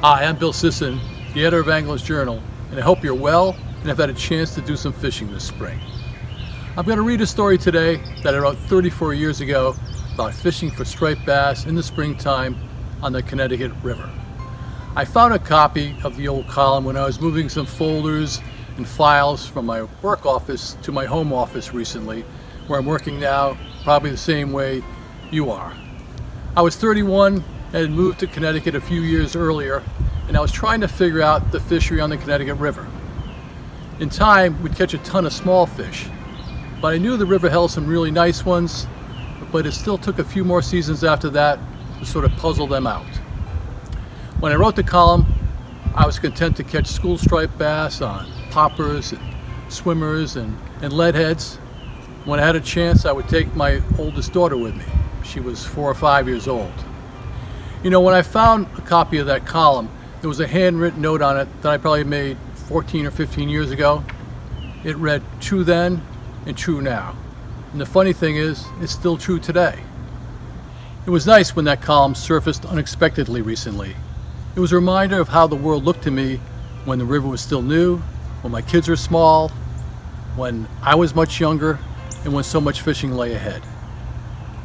Hi, I'm Bill Sisson, the editor of Angler's Journal, and I hope you're well and have had a chance to do some fishing this spring. I'm going to read a story today that I wrote 34 years ago about fishing for striped bass in the springtime on the Connecticut River. I found a copy of the old column when I was moving some folders and files from my work office to my home office recently, where I'm working now, probably the same way you are. I was 31 and had moved to Connecticut a few years earlier, and I was trying to figure out the fishery on the Connecticut River. In time, we'd catch a ton of small fish, but I knew the river held some really nice ones, but it still took a few more seasons after that to sort of puzzle them out. When I wrote the column, I was content to catch school striped bass on poppers and swimmers and leadheads. When I had a chance, I would take my oldest daughter with me. She was 4 or 5 years old. You know, when I found a copy of that column, there was a handwritten note on it that I probably made 14 or 15 years ago. It read, "True then and true now." And the funny thing is, it's still true today. It was nice when that column surfaced unexpectedly recently. It was a reminder of how the world looked to me when the river was still new, when my kids were small, when I was much younger, and when so much fishing lay ahead.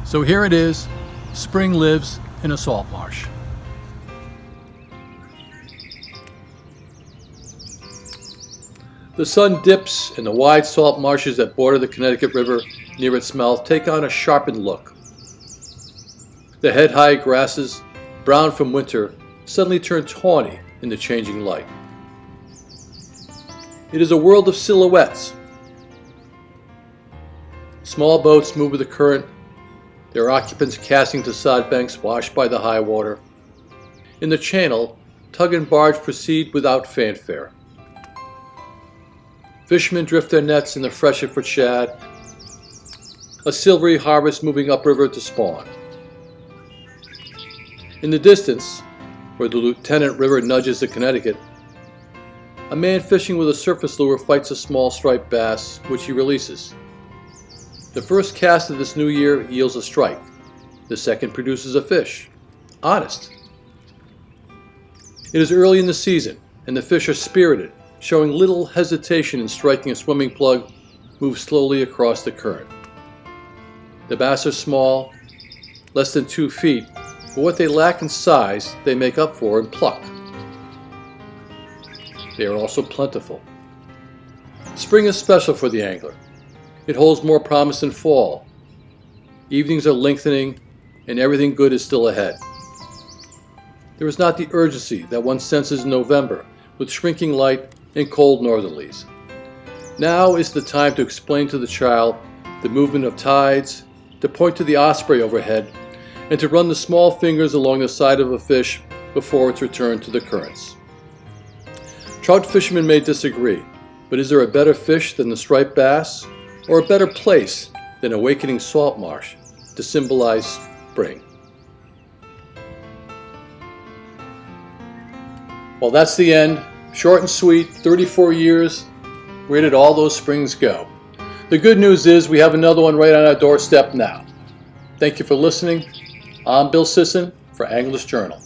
So here it is, spring lives in a salt marsh. The sun dips and the wide salt marshes that border the Connecticut River near its mouth take on a sharpened look. The head-high grasses, brown from winter, suddenly turn tawny in the changing light. It is a world of silhouettes. Small boats move with the current, their occupants casting to sod banks washed by the high water. In the channel, tug and barge proceed without fanfare. Fishermen drift their nets in the freshet for shad, a silvery harvest moving upriver to spawn. In the distance, where the Lieutenant River nudges the Connecticut, a man fishing with a surface lure fights a small striped bass, which he releases. The first cast of this new year yields a strike. The second produces a fish. Honest. It is early in the season, and the fish are spirited, showing little hesitation in striking a swimming plug, move slowly across the current. The bass are small, less than 2 feet, but what they lack in size, they make up for in pluck. They are also plentiful. Spring is special for the angler. It holds more promise than fall. Evenings are lengthening, and everything good is still ahead. There is not the urgency that one senses in November, with shrinking light and cold northerlies. Now is the time to explain to the child the movement of tides, to point to the osprey overhead, and to run the small fingers along the side of a fish before its return to the currents. Trout fishermen may disagree, but is there a better fish than the striped bass, or a better place than awakening salt marsh to symbolize spring? Well, that's the end. Short and sweet, 34 years. Where did all those springs go? The good news is we have another one right on our doorstep now. Thank you for listening. I'm Bill Sisson for Angler's Journal.